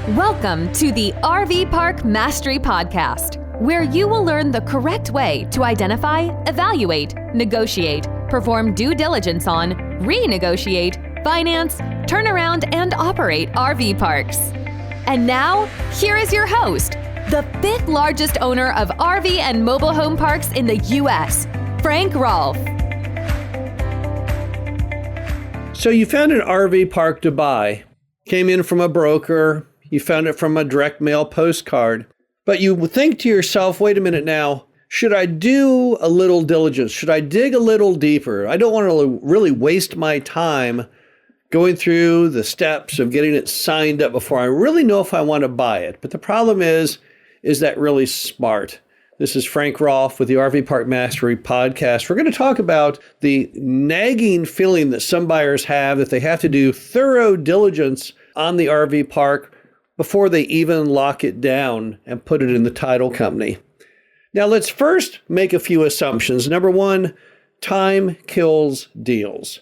Welcome to the RV Park Mastery Podcast, where you will learn the correct way to identify, evaluate, negotiate, perform due diligence on, renegotiate, finance, turn around, and operate RV parks. And now, here is your host, the fifth largest owner of RV and mobile home parks in the U.S., Frank Rolfe. So you found an RV park to buy, came in from a broker, you found it from a direct mail postcard, but you think to yourself, wait a minute now, should I do a little diligence? Should I dig a little deeper? I don't want to really waste my time going through the steps of getting it signed up before I really know if I want to buy it. But the problem is that really smart? This is Frank Rolfe with the RV Park Mastery Podcast. We're going to talk about the nagging feeling that some buyers have that they have to do thorough diligence on the RV park before they even lock it down and put it in the title company. Now, let's first make a few assumptions. Number one, time kills deals.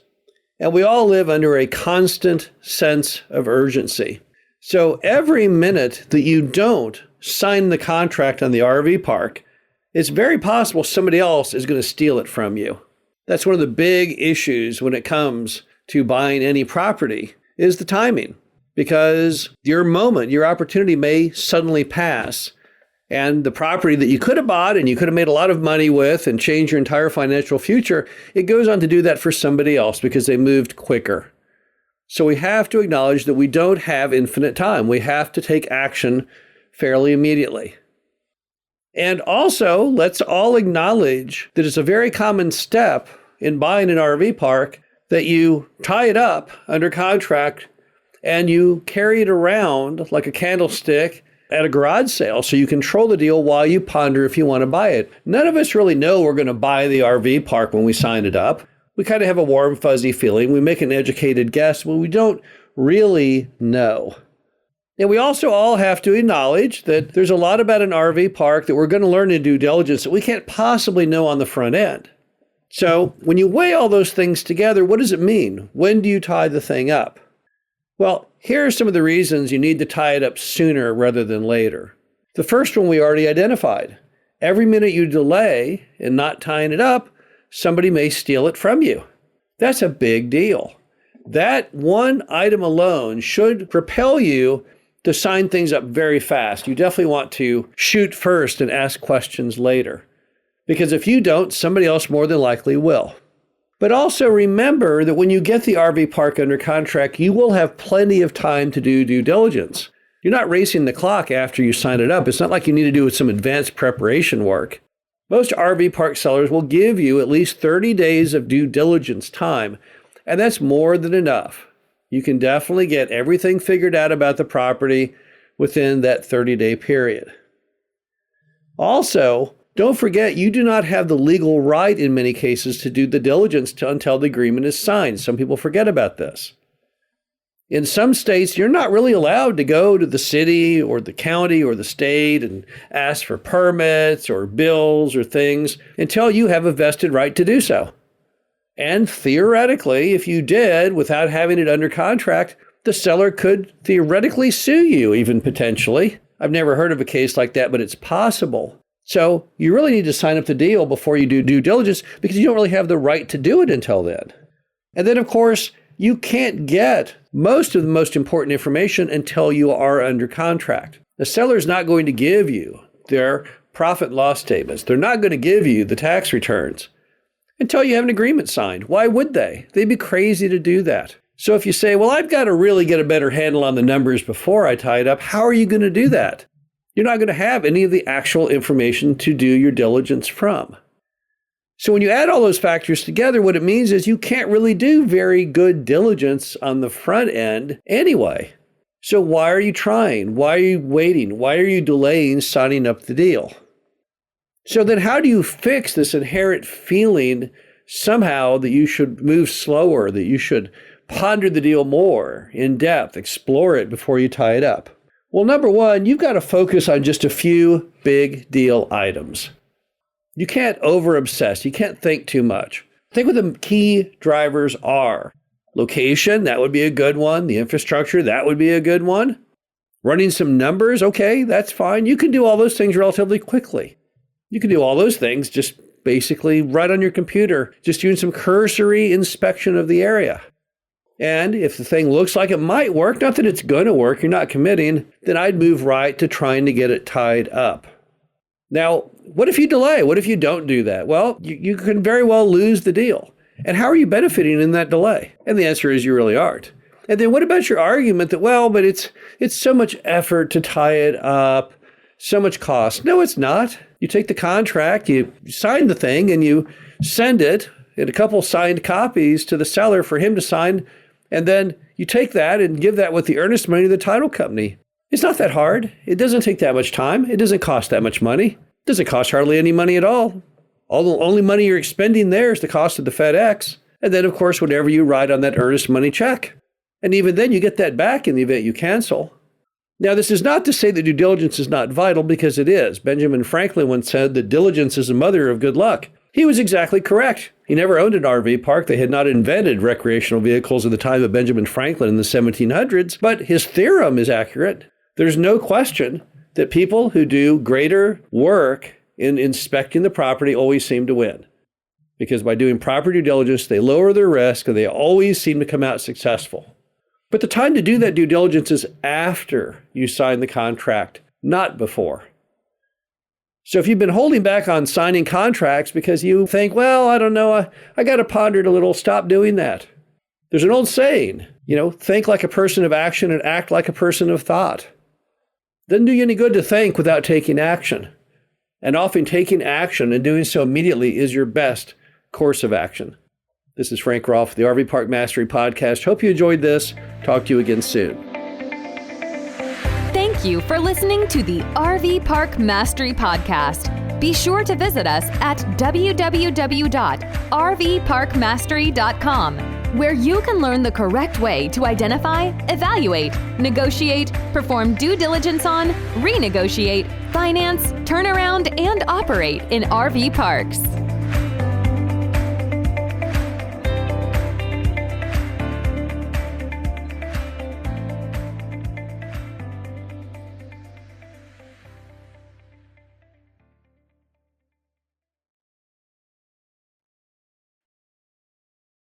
And we all live under a constant sense of urgency. So every minute that you don't sign the contract on the RV park, it's very possible somebody else is going to steal it from you. That's one of the big issues when it comes to buying any property is the timing. Because your moment, your opportunity may suddenly pass. And the property that you could have bought and you could have made a lot of money with and changed your entire financial future, it goes on to do that for somebody else because they moved quicker. So we have to acknowledge that we don't have infinite time. We have to take action fairly immediately. And also, let's all acknowledge that it's a very common step in buying an RV park that you tie it up under contract and you carry it around like a candlestick at a garage sale so you control the deal while you ponder if you want to buy it. None of us really know we're going to buy the RV park when we sign it up. We kind of have a warm, fuzzy feeling. We make an educated guess, but we don't really know. And we also all have to acknowledge that there's a lot about an RV park that we're going to learn in due diligence that we can't possibly know on the front end. So when you weigh all those things together, what does it mean? When do you tie the thing up? Well, here are some of the reasons you need to tie it up sooner rather than later. The first one we already identified. Every minute you delay in not tying it up, somebody may steal it from you. That's a big deal. That one item alone should propel you to sign things up very fast. You definitely want to shoot first and ask questions later. Because if you don't, somebody else more than likely will. But also remember that when you get the RV park under contract, you will have plenty of time to do due diligence. You're not racing the clock after you sign it up. It's not like you need to do some advanced preparation work. Most RV park sellers will give you at least 30 days of due diligence time, and that's more than enough. You can definitely get everything figured out about the property within that 30-day period. Also, don't forget, you do not have the legal right in many cases to do the diligence until the agreement is signed. Some people forget about this. In some states, you're not really allowed to go to the city or the county or the state and ask for permits or bills or things until you have a vested right to do so. And theoretically, if you did without having it under contract, the seller could theoretically sue you, even potentially. I've never heard of a case like that, but it's possible. So you really need to sign up the deal before you do due diligence because you don't really have the right to do it until then. And then, of course, you can't get most of the most important information until you are under contract. The seller is not going to give you their profit and loss statements. They're not going to give you the tax returns until you have an agreement signed. Why would they? They'd be crazy to do that. So if you say, well, I've got to really get a better handle on the numbers before I tie it up, how are you going to do that? You're not going to have any of the actual information to do your diligence from. So when you add all those factors together, what it means is you can't really do very good diligence on the front end anyway. So why are you trying? Why are you waiting? Why are you delaying signing up the deal? So then how do you fix this inherent feeling somehow that you should move slower, that you should ponder the deal more in depth, explore it before you tie it up? Well, number one, you've got to focus on just a few big deal items. You can't over-obsess. You can't think too much. Think what the key drivers are. Location, that would be a good one. The infrastructure, that would be a good one. running some numbers, okay, that's fine. You can do all those things relatively quickly. You can do all those things just basically right on your computer, just doing some cursory inspection of the area. And if the thing looks like it might work, not that it's going to work, you're not committing, then I'd move right to trying to get it tied up. Now, what if you delay? What if you don't do that? Well, you can very well lose the deal. And how are you benefiting in that delay? And the answer is you really aren't. And then what about your argument that, well, but it's so much effort to tie it up, so much cost? No, it's not. You take the contract, you sign the thing, and you send it in a couple signed copies to the seller for him to sign. And then you take that and give that with the earnest money to the title company. It's not that hard. It doesn't take that much time. It doesn't cost that much money. It doesn't cost hardly any money at all. All the only money you're expending there is the cost of the FedEx. And then, of course, whatever you write on that earnest money check. And even then, you get that back in the event you cancel. Now, this is not to say that due diligence is not vital, because it is. Benjamin Franklin once said that diligence is the mother of good luck. He was exactly correct. He never owned an RV park. They had not invented recreational vehicles at the time of Benjamin Franklin in the 1700s, but his theorem is accurate. There's no question that people who do greater work in inspecting the property always seem to win. Because by doing proper due diligence, they lower their risk and they always seem to come out successful. But the time to do that due diligence is after you sign the contract, not before. So if you've been holding back on signing contracts because you think, well, I don't know, I got to ponder it a little, stop doing that. There's an old saying, think like a person of action and act like a person of thought. Doesn't do you any good to think without taking action. And often taking action and doing so immediately is your best course of action. This is Frank Rolfe, the RV Park Mastery Podcast. Hope you enjoyed this. Talk to you again soon. Thank you for listening to the RV Park Mastery Podcast. Be sure to visit us at www.rvparkmastery.com, where you can learn the correct way to identify, evaluate, negotiate, perform due diligence on, renegotiate, finance, turn around, and operate in RV parks.